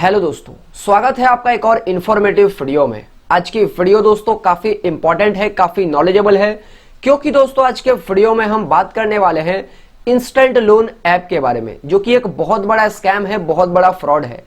Hello दोस्तों, स्वागत है आपका एक और इन्फॉर्मेटिव वीडियो में। आज की वीडियो दोस्तों काफी इंपॉर्टेंट है, काफी नॉलेजेबल है, क्योंकि दोस्तों आज के वीडियो में हम बात करने वाले हैं इंस्टेंट लोन ऐप के बारे में, जो कि एक बहुत बड़ा स्कैम है, बहुत बड़ा फ्रॉड है।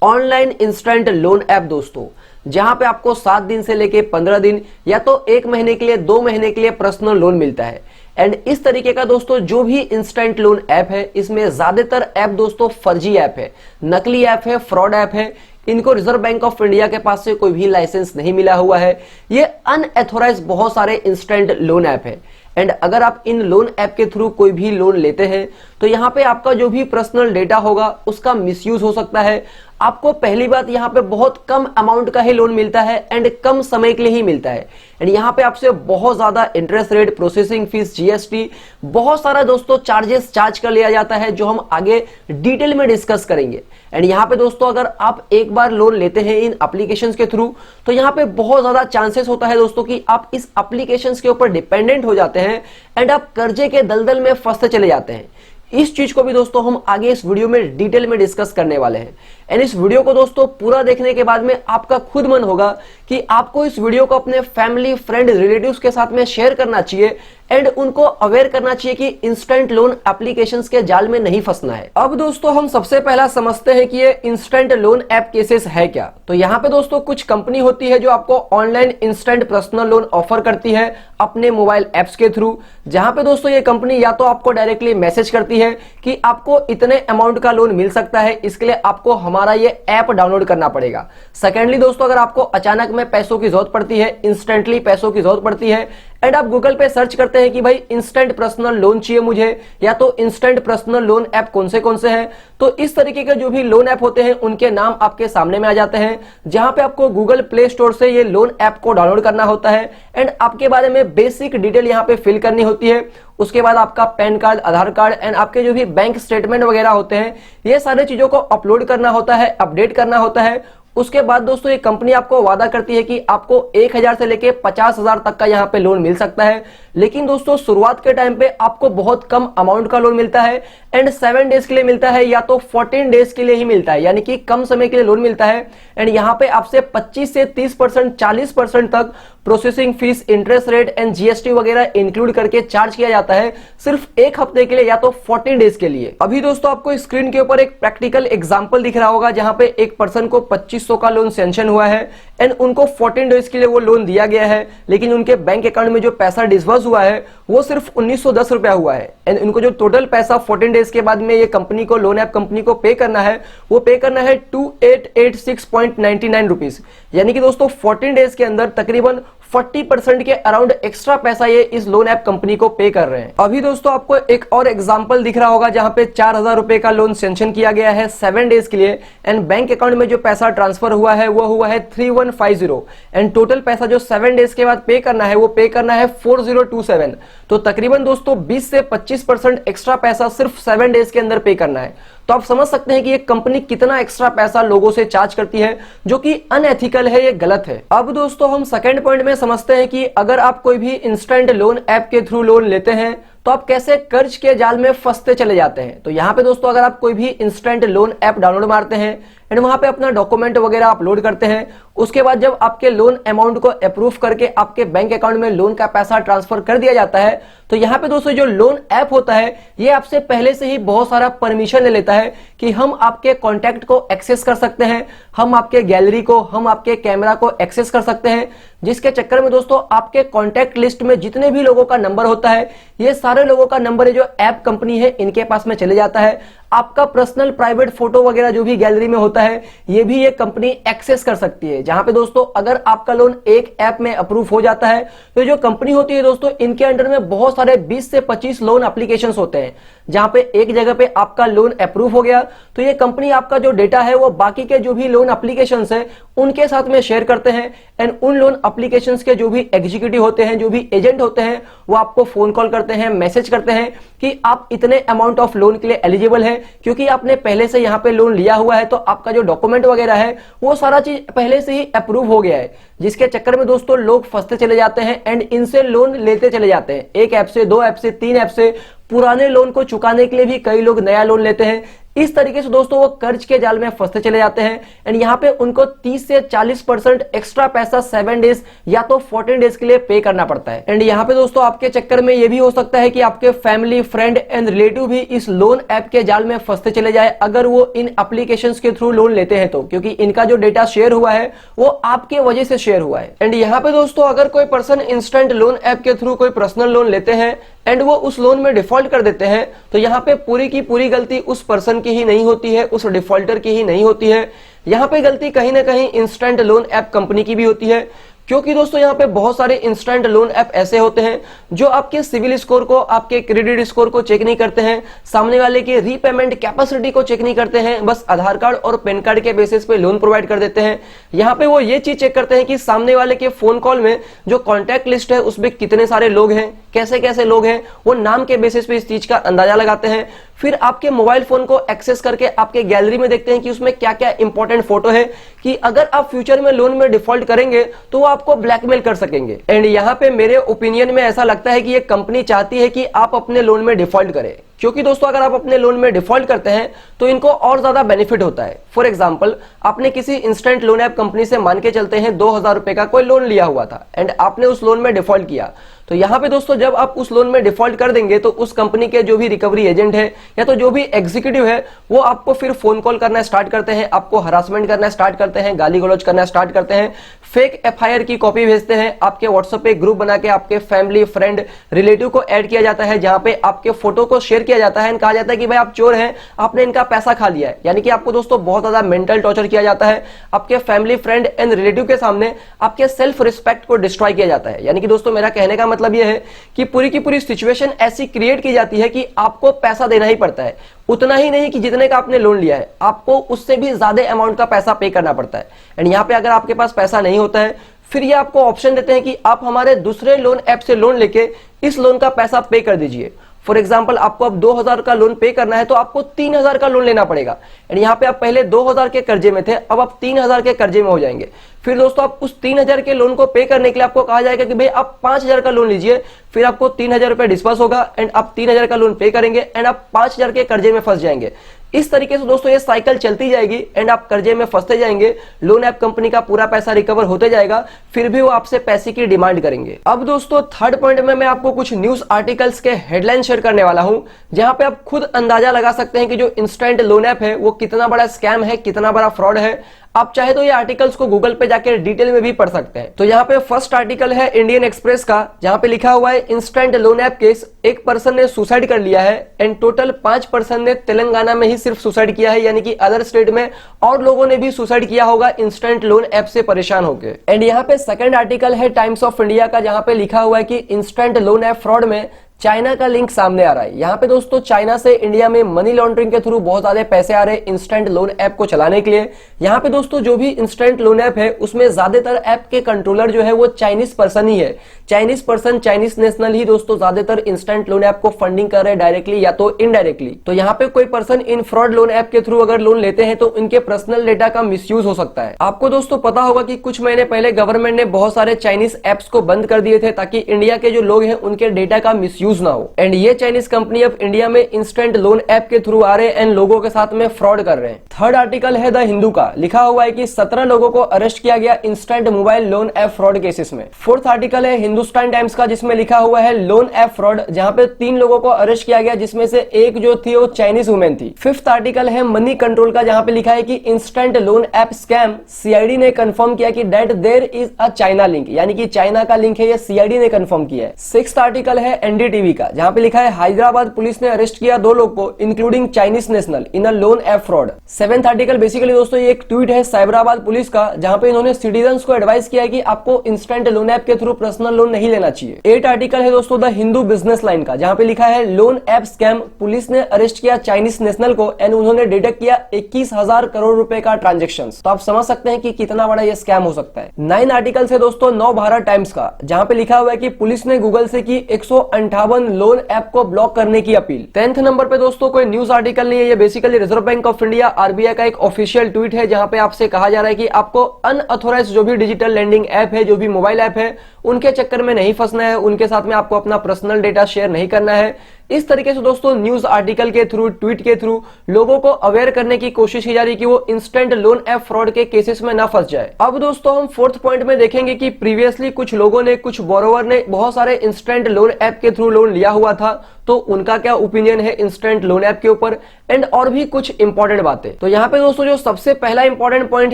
ऑनलाइन इंस्टेंट लोन ऐप दोस्तों, जहां पे आपको 7 दिन से लेके 15 दिन या तो 1 महीने के लिए 2 महीने के लिए पर्सनल लोन मिलता है। एंड इस तरीके का दोस्तों जो भी इंस्टेंट लोन ऐप है, इसमें ज्यादातर ऐप दोस्तों फर्जी ऐप है, नकली ऐप है, फ्रॉड ऐप है। इनको रिजर्व बैंक ऑफ इंडिया के पास से कोई भी लाइसेंस नहीं मिला हुआ है। ये अनऑथोराइज्ड बहुत सारे इंस्टेंट लोन ऐप है। एंड अगर आप इन लोन ऐप के थ्रू कोई भी लोन लेते हैं तो यहाँ पे आपका जो भी पर्सनल डेटा होगा उसका मिसयूज हो सकता है। आपको पहली बात यहाँ पे बहुत कम अमाउंट का ही लोन मिलता है एंड कम समय के लिए ही मिलता है। एंड यहाँ पे आपसे बहुत ज्यादा interest rate, processing fees, GST, बहुत सारा दोस्तों चार्जेस चार्ज कर लिया जाता है, जो हम आगे डिटेल में डिस्कस करेंगे। एंड यहाँ पे दोस्तों अगर आप एक बार लोन लेते हैं इन एप्लीकेशंस के थ्रू, तो यहाँ पे बहुत ज्यादा चांसेस होता है दोस्तों कि आप इस एप्लीकेशंस के ऊपर डिपेंडेंट हो जाते हैं एंड आप कर्जे के दलदल में फंसते चले जाते हैं। इस चीज को भी दोस्तों हम आगे इस वीडियो में डिटेल में डिस्कस करने वाले हैं। एंड इस वीडियो को दोस्तों पूरा देखने के बाद में आपका खुद मन होगा कि आपको इस वीडियो को अपने फैमिली, फ्रेंड, रिलेटिव्स के साथ में शेयर करना चाहिए एंड उनको अवेयर करना चाहिए कि इंस्टेंट लोन एप्लीकेशंस के जाल में नहीं फंसना है। अब दोस्तों हम सबसे पहला समझते हैं कि ये इंस्टेंट लोन ऐप केसेस है क्या। तो यहाँ पे दोस्तों कुछ कंपनी होती है जो आपको online instant personal loan offer करती है अपने मोबाइल एप्स के थ्रू, जहां पे दोस्तों ये कंपनी या तो आपको डायरेक्टली मैसेज करती है कि आपको इतने अमाउंट का लोन मिल सकता है, इसके लिए आपको हमारा ये ऐप डाउनलोड करना पड़ेगा। सेकेंडली दोस्तों अगर आपको अचानक में पैसों की जरूरत पड़ती है, इंस्टेंटली पैसों की जरूरत पड़ती है एंड आप गूगल पे सर्च करते हैं कि भाई इंस्टेंट पर्सनल लोन चाहिए मुझे, या तो इंस्टेंट पर्सनल लोन ऐप कौन से हैं, तो इस तरीके के जो भी लोन ऐप होते हैं उनके नाम आपके सामने में आ जाते हैं, जहां पे आपको गूगल प्ले स्टोर से ये लोन ऐप को डाउनलोड करना होता है एंड आपके बारे में बेसिक डिटेल यहाँ पे फिल करनी होती है। उसके बाद आपका pan card, Aadhaar card and आपके जो भी बैंक स्टेटमेंट वगैरह होते हैं, ये सारी चीजों को अपलोड करना होता है, अपडेट करना होता है। उसके बाद दोस्तों ये कंपनी आपको वादा करती है कि आपको 1000 से लेके 50,000 तक का यहाँ पे लोन मिल सकता है। लेकिन दोस्तों शुरुआत के टाइम पे आपको बहुत कम अमाउंट का लोन मिलता है एंड 7 डेज के लिए मिलता है या तो 14 डेज के लिए ही मिलता है, यानी कि कम समय के लिए लोन मिलता है। एंड यहाँ पे आपसे 25 से 30%, 40% तक processing fees, interest rate and GST वगैरह इंक्लूड करके चार्ज किया जाता है सिर्फ 1 हफ्ते के लिए या तो 14 डेज के लिए। अभी दोस्तों आपको स्क्रीन के ऊपर एक प्रैक्टिकल एग्जांपल दिख रहा होगा, जहां पे एक पर्सन को 2500 का लोन सैंक्शन हुआ है एंड उनको 14 डेज के लिए वो लोन दिया गया है, लेकिन उनके बैंक अकाउंट में जो पैसा डिस्बर्स हुआ है वो सिर्फ 1910 रुपया हुआ है। एंड उनको जो टोटल पैसा 14 डेज के बाद में ये कंपनी को, लोन ऐप कंपनी को पे करना है, वो पे करना है 2886.99 रुपीज, यानी कि दोस्तों 14 डेज के अंदर तकरीबन 40% के अराउंड एक्स्ट्रा पैसा ये इस लोन ऐप कंपनी को पे कर रहे हैं। अभी दोस्तों आपको एक और एग्जांपल दिख रहा होगा, जहां पे 4000 रुपए का लोन सैंक्शन किया गया है 7 डेज के लिए एंड बैंक अकाउंट में जो पैसा ट्रांसफर हुआ है वो हुआ है 3150 एंड टोटल पैसा जो 7 डेज के बाद पे करना है वो पे करना है 4027। तो तकरीबन दोस्तों 20 से 25% एक्स्ट्रा पैसा सिर्फ 7 डेज के अंदर पे करना है। तो आप समझ सकते हैं कि ये कंपनी कितना एक्स्ट्रा पैसा लोगों से चार्ज करती है, जो कि अनएथिकल है, ये गलत है। अब दोस्तों हम सेकंड पॉइंट में समझते हैं कि अगर आप कोई भी इंस्टेंट लोन ऐप के थ्रू लोन लेते हैं तो आप कैसे कर्ज के जाल में फंसते चले जाते हैं। तो यहाँ पे दोस्तों अगर आप कोई भी इंस्टेंट लोन ऐप डाउनलोड मारते हैं एंड वहां पे अपना डॉक्यूमेंट वगैरह अपलोड करते हैं, उसके बाद जब आपके लोन अमाउंट को अप्रूव करके आपके बैंक अकाउंट में लोन का पैसा ट्रांसफर कर दिया जाता है, तो यहाँ पे दोस्तों जो लोन ऐप होता है ये आपसे पहले से ही बहुत सारा परमिशन ले लेता है कि हम आपके कॉन्टैक्ट को एक्सेस कर सकते हैं, हम आपके गैलरी को, हम आपके कैमरा को एक्सेस कर सकते हैं, जिसके चक्कर में दोस्तों आपके कॉन्टैक्ट लिस्ट में जितने भी लोगों का नंबर होता है, ये सारे लोगों का नंबर है जो ऐप कंपनी है इनके पास में चले जाता है। आपका पर्सनल प्राइवेट फोटो वगैरह जो भी गैलरी में होता है ये भी ये कंपनी एक्सेस कर सकती है। जहां पे दोस्तों अगर आपका लोन एक ऐप में अप्रूव हो जाता है तो जो कंपनी होती है दोस्तों इनके अंडर में बहुत सारे 20 से 25 लोन एप्लीकेशंस होते हैं, जहां पे एक जगह पे आपका लोन अप्रूव हो गया तो ये कंपनी आपका जो डेटा है वो बाकी के जो भी लोन एप्लीकेशंस है उनके साथ में शेयर करते हैं एंड उन लोन एप्लीकेशंस के जो भी एग्जीक्यूटिव होते हैं, जो भी एजेंट होते हैं, वो आपको फोन कॉल करते हैं, मैसेज करते हैं कि आप इतने अमाउंट ऑफ लोन के लिए एलिजिबल है, क्योंकि आपने पहले से यहाँ पे लोन लिया हुआ है तो आपका जो डॉक्यूमेंट वगैरह है वो सारा चीज पहले से ही अप्रूव हो गया है, जिसके चक्कर में दोस्तों लोग फंसते चले जाते हैं एंड इनसे लोन लेते चले जाते हैं। एक ऐप से, 2 ऐप से, 3 ऐप से पुराने लोन को चुकाने के लिए भी कई लोग नया लोन लेते हैं। इस तरीके से दोस्तों वो कर्ज के जाल में फंसते चले जाते हैं एंड यहाँ पे उनको 30 से 40% एक्स्ट्रा पैसा 7 डेज या तो 14 डेज के लिए पे करना पड़ता है। एंड यहाँ पे दोस्तों आपके चक्कर में ये भी हो सकता है कि आपके फैमिली, फ्रेंड एंड रिलेटिव भी इस लोन ऐप के जाल में फंसते चले जाए अगर वो इन एप्लीकेशंस के थ्रू लोन लेते हैं तो, क्योंकि इनका जो डेटा शेयर हुआ है वो आपके वजह से शेयर हुआ है। एंड यहाँ पे दोस्तों अगर कोई पर्सन इंस्टेंट लोन ऐप के थ्रू कोई पर्सनल लोन लेते हैं एंड वो उस लोन में डिफॉल्ट कर देते हैं तो यहाँ पे पूरी की पूरी गलती उस पर्सन की ही नहीं होती है, उस डिफॉल्टर की ही नहीं होती है। यहाँ पे गलती कहीं ना कहीं इंस्टेंट लोन ऐप कंपनी की भी होती है, क्योंकि दोस्तों यहाँ पे बहुत सारे इंस्टेंट लोन ऐप ऐसे होते हैं जो आपके सिविल स्कोर को, आपके क्रेडिट स्कोर को चेक नहीं करते हैं, सामने वाले की रीपेमेंट कैपेसिटी को चेक नहीं करते हैं, बस आधार कार्ड और पैन कार्ड के बेसिस पे लोन प्रोवाइड कर देते हैं। यहाँ पे वो ये चीज चेक करते हैं कि सामने वाले के फोन कॉल में जो कॉन्टैक्ट लिस्ट है उसमें कितने सारे लोग हैं, कैसे कैसे लोग हैं, वो नाम के बेसिस पे इस चीज का अंदाजा लगाते हैं। फिर आपके मोबाइल फोन को एक्सेस करके आपके गैलरी में देखते हैं कि उसमें क्या क्या इंपॉर्टेंट फोटो है कि अगर आप फ्यूचर में लोन में डिफॉल्ट करेंगे तो वो आपको ब्लैकमेल कर सकेंगे। एंड यहाँ पे मेरे ओपिनियन में ऐसा लगता है कि ये कंपनी चाहती है कि आप अपने लोन में डिफॉल्ट करें, क्योंकि दोस्तों अगर आप अपने लोन में डिफॉल्ट करते हैं तो इनको और ज्यादा बेनिफिट होता है। फॉर एग्जांपल, आपने किसी इंस्टेंट लोन ऐप कंपनी से मान के चलते हैं 2000 रुपए का कोई लोन लिया हुआ था एंड आपने उस लोन में डिफॉल्ट किया, तो यहाँ पे दोस्तों जब आप उस लोन में डिफॉल्ट कर देंगे तो उस कंपनी के जो भी रिकवरी एजेंट है या तो जो भी एग्जीक्यूटिव है वो आपको फिर फोन कॉल करना स्टार्ट करते हैं, आपको हरासमेंट करना स्टार्ट करते हैं, गाली गलौज करना स्टार्ट करते हैं, फेक एफआईआर की कॉपी भेजते हैं, आपके व्हाट्सएप पे ग्रुप बना के आपके फैमिली, फ्रेंड, रिलेटिव को ऐड किया जाता है जहां पे आपके फोटो को शेयर किया जाता है, कहा जाता है कि भाई आप चोर हैं, आपने इनका पैसा खा लिया है। यानी कि आपको दोस्तों बहुत ज्यादा मेंटल टॉर्चर किया जाता है, आपके फैमिली, फ्रेंड एंड रिलेटिव के सामने आपके सेल्फ रिस्पेक्ट को डिस्ट्रॉय किया जाता है। यानी कि दोस्तों मेरा कहने का मतलब यह है कि पूरी की पूरी सिचुएशन ऐसी क्रिएट की जाती है कि आपको पैसा देना ही पड़ता है, उतना ही नहीं कि जितने का आपने लोन लिया है, आपको उससे भी ज्यादा अमाउंट का पैसा पे करना पड़ता है। एंड यहाँ पे अगर आपके पास पैसा नहीं होता है फिर ये आपको ऑप्शन देते हैं कि आप हमारे दूसरे लोन ऐप से लोन लेके इस लोन का पैसा पे कर दीजिए। फॉर एग्जाम्पल, आपको अब 2000 का लोन पे करना है तो आपको 3000 का लोन लेना पड़ेगा। एंड यहाँ पे आप पहले 2000 के कर्जे में थे, अब आप 3000 के कर्जे में हो जाएंगे। फिर दोस्तों आप उस 3000 के लोन को पे करने के लिए आपको कहा जाएगा कि भाई आप 5000 का लोन लीजिए, फिर आपको 3000 रुपए डिस्पर्स होगा एंड आप 3000 का लोन पे करेंगे एंड आप 5000 के कर्जे में फंस जाएंगे। इस तरीके से दोस्तों ये साइकिल चलती जाएगी एंड आप कर्जे में फंसते जाएंगे, लोन ऐप कंपनी का पूरा पैसा रिकवर होते जाएगा, फिर भी वो आपसे पैसे की डिमांड करेंगे। अब दोस्तों थर्ड पॉइंट में मैं आपको कुछ न्यूज आर्टिकल्स के हेडलाइन शेयर करने वाला हूं, जहां पे आप खुद अंदाजा लगा सकते हैं कि जो इंस्टेंट लोन ऐप है वो कितना बड़ा स्कैम है, कितना बड़ा फ्रॉड है। आप चाहे तो ये आर्टिकल्स को गूगल पे जाकर डिटेल में भी पढ़ सकते हैं। तो यहाँ पे फर्स्ट आर्टिकल है इंडियन एक्सप्रेस का, जहां पे लिखा हुआ है इंस्टेंट लोन ऐप केस, एक पर्सन ने सुसाइड कर लिया है एंड टोटल 5 पर्सन ने तेलंगाना में ही सिर्फ सुसाइड किया है, यानी कि अदर स्टेट में और लोगों ने भी सुसाइड किया होगा इंस्टेंट लोन ऐप से परेशान होकर। एंड यहाँ पे सेकंड आर्टिकल है टाइम्स ऑफ इंडिया का, जहां पे लिखा हुआ है कि इंस्टेंट लोन ऐप फ्रॉड में चाइना का लिंक सामने आ रहा है। यहाँ पे दोस्तों चाइना से इंडिया में मनी लॉन्ड्रिंग के थ्रू बहुत ज्यादा पैसे आ रहे हैं इंस्टेंट लोन ऐप को चलाने के लिए। यहाँ पे दोस्तों जो भी इंस्टेंट लोन ऐप है उसमें ज्यादातर ऐप के कंट्रोलर जो है वो चाइनीज पर्सन ही है, चाइनीज पर्सन, चाइनीज नेशनल ही दोस्तों ज्यादातर इंस्टेंट लोन ऐप को फंडिंग कर रहे हैं डायरेक्टली या तो इनडायरेक्टली। तो यहाँ पे कोई person in fraud loan app के थ्रू अगर लोन लेते हैं तो इनके पर्सनल डेटा का मिसयूज हो सकता है। आपको दोस्तों पता होगा कि कुछ महीने पहले गवर्नमेंट ने बहुत सारे चाइनीज एप्स को बंद कर दिए थे ताकि इंडिया के जो लोग हैं उनके डेटा का मिसयूज ना हो। एंड ये चाइनीज कंपनी अब इंडिया में इंस्टेंट लोन ऐप के थ्रू आ रहे हैं एंड लोगों के साथ में फ्रॉड कर रहे हैं। थर्ड आर्टिकल है द हिंदू का, लिखा हुआ है कि 17 लोगों को अरेस्ट किया गया instant mobile loan app fraud cases में। फोर्थ आर्टिकल है हिंदुस्तान टाइम्स का, जिसमें लिखा हुआ है लोन ऐप फ्रॉड, जहां पे 3 लोगों को अरेस्ट किया गया, जिसमें से एक जो थी वो चाइनीज वुमेन थी। फिफ्थ आर्टिकल है मनी कंट्रोल का, जहां पे लिखा है कि instant loan app scam, CID ने कंफर्म किया कि that there is a China link, यानी कि चाइना का लिंक है, ये सीआईडी ने कंफर्म किया है। सिक्स्थ आर्टिकल है एनडीटीवी का, जहां पे लिखा है हैदराबाद पुलिस ने अरेस्ट किया 2 लोग को इंक्लूडिंग चाइनीज नेशनल इन अ loan app fraud. Seventh article basically दोस्तों ये एक ट्वीट है साइबराबाद पुलिस का, जहां पे इन्होंने सिटीजन्स को एडवाइस किया है कि आपको इंस्टेंट लोन ऐप के थ्रू पर्सनल लोन नहीं लेना चाहिए। 8 आर्टिकल है दोस्तों द हिंदू बिजनेस लाइन का, जहां पे लिखा है लोन ऐप स्कैम, पुलिस ने अरेस्ट किया चाइनीज नेशनल को एंड उन्होंने डिटेक्ट किया 21,000 करोड़ रुपए का ट्रांजेक्शन। तो आप समझ सकते हैं कि कितना बड़ा ये स्कैम हो सकता है। 9 आर्टिकल है दोस्तों नव भारत टाइम्स का, जहां पे लिखा हुआ है कि पुलिस ने गूगल से की 158 लोन ऐप को ब्लॉक करने की अपील। 10th नंबर पे दोस्तों कोई न्यूज आर्टिकल नहीं है, ये basically reserve bank of India RBI का एक ऑफिशियल ट्वीट है, जहां पे आपसे कहा जा रहा है कि आपको अनऑथोराइज्ड जो भी डिजिटल लैंडिंग ऐप है, जो भी मोबाइल ऐप है, उनके चक्कर में नहीं फंसना है, उनके साथ में आपको अपना पर्सनल डेटा शेयर नहीं करना है। इस तरीके से दोस्तों न्यूज आर्टिकल के थ्रू, ट्वीट के थ्रू लोगों को अवेयर करने की कोशिश की जा रही है कि वो इंस्टेंट लोन ऐप फ्रॉड के केसेस में ना फंस जाए। अब दोस्तों हम फोर्थ पॉइंट में देखेंगे कि प्रीवियसली कुछ लोगों ने, कुछ बोरोवर ने बहुत सारे इंस्टेंट लोन ऐप के थ्रू लोन लिया हुआ था, तो उनका क्या ओपिनियन है इंस्टेंट लोन ऐप के ऊपर, एंड और भी कुछ इंपॉर्टेंट बातें। तो यहाँ पे दोस्तों जो सबसे पहला इंपॉर्टेंट पॉइंट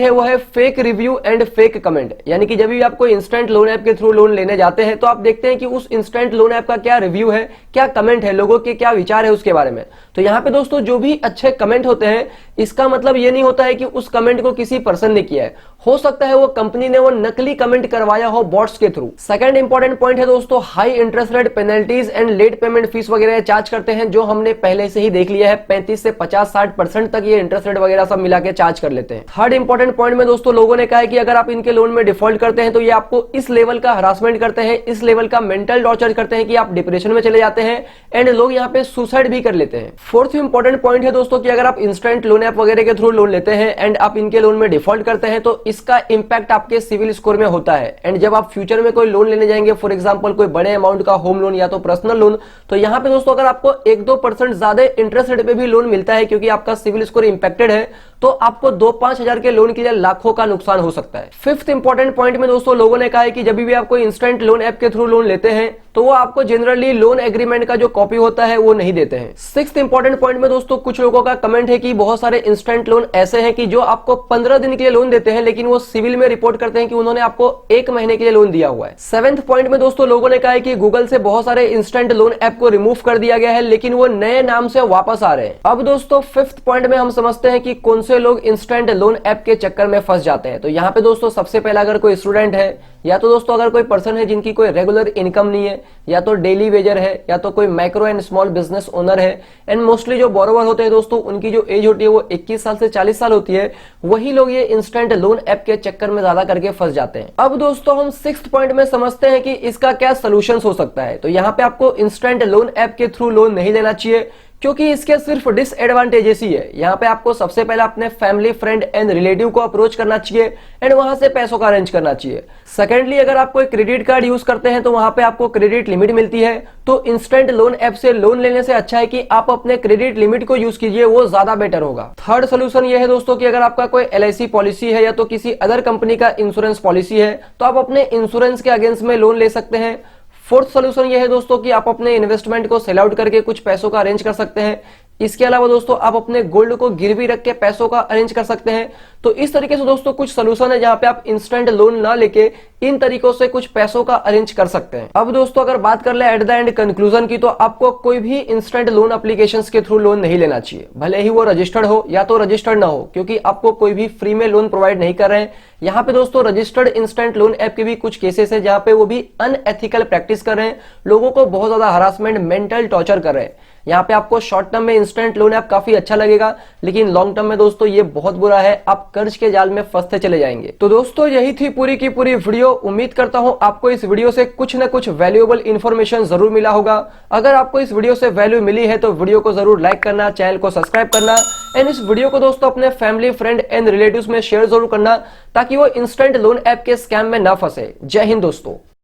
है वो है fake review and fake comment. यानी कि जब भी आप कोई इंस्टेंट लोन ऐप के थ्रू लोन लेने जाते हैं तो आप देखते हैं कि उस इंस्टेंट लोन ऐप का क्या रिव्यू है, क्या कमेंट है, लोगों के क्या विचार है उसके बारे में। तो यहाँ पे दोस्तों जो भी अच्छे कमेंट होते हैं, इसका मतलब ये नहीं होता है कि उस कमेंट को किसी पर्सन ने किया है, हो सकता है वो कंपनी ने वो नकली कमेंट करवाया हो बॉट्स के थ्रू। सेकंड इंपॉर्टेंट पॉइंट है दोस्तों high interest rate, penalties and let payment fees वगैरह चार्ज करते हैं, जो हमने पहले से ही देख लिया है। 35 से 50-60% तक ये इंटरेस्ट रेट वगैरह सब मिला के चार्ज कर लेते हैं। थर्ड इंपॉर्टेंट पॉइंट में दोस्तों लोगों ने कहा है कि अगर आप इनके लोन में डिफॉल्ट करते हैं तो ये आपको इस लेवल का हरासमेंट करते हैं, इस लेवल का मेंटल टॉर्चर करते हैं कि आप डिप्रेशन में चले जाते हैं एंड लोग यहाँ पे सुसाइड भी कर लेते हैं। फोर्थ इंपॉर्टेंट पॉइंट है दोस्तों कि अगर आप इंस्टेंट लोन ऐप वगैरह के थ्रू लोन लेते हैं एंड आप इनके लोन में डिफॉल्ट करते हैं तो इसका इंपैक्ट आपके सिविल स्कोर में होता है। एंड जब आप फ्यूचर में कोई लोन लेने जाएंगे, फॉर एग्जांपल कोई बड़े अमाउंट का होम लोन या तो पर्सनल लोन, तो यहाँ पे दोस्तों अगर आपको 1-2% ज्यादा इंटरेस्ट रेट पे भी लोन मिलता है क्योंकि आपका सिविल स्कोर इंपैक्टेड है, तो आपको 2-5 हजार के लोन के लिए लाखों का नुकसान हो सकता है। फिफ्थ इंपॉर्टेंट पॉइंट में दोस्तों लोगों ने कहा है कि जब भी आप कोई इंस्टेंट लोन ऐप के थ्रू लोन लेते हैं तो वो आपको जनरली लोन एग्रीमेंट का जो कॉपी होता है वो नहीं देते हैं। सिक्स्थ इंपॉर्टेंट पॉइंट में दोस्तों कुछ लोगों का कमेंट है कि बहुत सारे इंस्टेंट लोन ऐसे हैं कि जो आपको 15 दिन के लिए लोन देते हैं, लेकिन वो सिविल में रिपोर्ट करते हैं कि उन्होंने आपको 1 महीने के लिए लोन दिया हुआ है। सेवेंथ पॉइंट में दोस्तों लोगों ने कहा है कि गूगल से बहुत सारे इंस्टेंट लोन ऐप को रिमूव कर दिया गया है, लेकिन वो नए नाम से वापस आ रहे हैं। अब दोस्तों फिफ्थ पॉइंट में हम समझते हैं कि कौन से लोग इंस्टेंट लोन ऐप के चक्कर में फंस जाते हैं। तो यहाँ पे दोस्तों सबसे पहला अगर कोई स्टूडेंट है, या तो दोस्तों अगर कोई पर्सन है जिनकी कोई रेगुलर इनकम नहीं है, या तो डेली वेजर है, या तो कोई micro and small business owner है, एंड मोस्टली जो बोरोवर होते हैं दोस्तों उनकी जो एज होती है वो 21 साल से 40 साल होती है, वही लोग ये इंस्टेंट लोन ऐप के चक्कर में ज्यादा करके फंस जाते हैं। अब दोस्तों हम सिक्स्थ पॉइंट में समझते हैं कि इसका क्या सोल्यूशन हो सकता है। तो यहाँ पे आपको इंस्टेंट लोन ऐप के थ्रू लोन नहीं लेना चाहिए क्योंकि इसके सिर्फ डिसएडवांटेजेस ही है। यहाँ पे आपको सबसे पहले अपने फैमिली, फ्रेंड एंड रिलेटिव को अप्रोच करना चाहिए एंड वहां से पैसों का अरेंज करना चाहिए। सेकेंडली अगर आप कोई क्रेडिट कार्ड यूज करते हैं तो वहां पे आपको क्रेडिट लिमिट मिलती है, तो इंस्टेंट लोन ऐप से लोन लेने से अच्छा है कि आप अपने क्रेडिट लिमिट को यूज कीजिए, वो ज्यादा बेटर होगा। थर्ड सोल्यूशन ये है दोस्तों कि अगर आपका कोई LIC पॉलिसी है या तो किसी अदर कंपनी का इंश्योरेंस पॉलिसी है तो आप अपने इंश्योरेंस के अगेंस्ट में लोन ले सकते हैं। फोर्थ सोल्यूशन ये है दोस्तों कि आप अपने इन्वेस्टमेंट को सेल आउट करके कुछ पैसों का अरेंज कर सकते हैं। इसके अलावा दोस्तों आप अपने गोल्ड को गिरवी रख के पैसों का अरेंज कर सकते हैं। तो इस तरीके से दोस्तों कुछ सोल्यूशन है जहां पे आप इंस्टेंट लोन ना लेके इन तरीकों से कुछ पैसों का अरेंज कर सकते हैं। अब दोस्तों अगर बात कर ले एट द एंड कंक्लूजन की, तो आपको कोई भी इंस्टेंट लोन एप्लीकेशंस के थ्रू लोन नहीं लेना चाहिए, भले ही वो रजिस्टर्ड हो या तो रजिस्टर्ड ना हो, क्योंकि आपको कोई भी फ्री में लोन प्रोवाइड नहीं कर रहे हैं। यहाँ पे दोस्तों रजिस्टर्ड इंस्टेंट लोन ऐप के भी कुछ केसेस है जहां पे वो भी अनएथिकल प्रैक्टिस कर रहे हैं, लोगों को बहुत ज्यादा हरासमेंट, मेंटल टॉर्चर कर रहे हैं। यहाँ पे आपको शॉर्ट टर्म में इंस्टेंट लोन ऐप काफी अच्छा लगेगा, लेकिन लॉन्ग टर्म में दोस्तों ये बहुत बुरा है, आप कर्ज के जाल में फंसते चले जाएंगे। तो दोस्तों यही थी पूरी की पूरी वीडियो। उम्मीद करता हूं आपको इस वीडियो से कुछ ना कुछ वैल्यूएबल इंफॉर्मेशन जरूर मिला होगा। अगर आपको इस वीडियो से वैल्यू मिली है तो वीडियो को जरूर लाइक करना, चैनल को सब्सक्राइब करना एंड इस वीडियो को दोस्तों अपने फैमिली, फ्रेंड एंड रिलेटिव्स में शेयर जरूर करना ताकि वो इंस्टेंट लोन ऐप के स्कैम में ना फंसे। जय हिंद दोस्तों।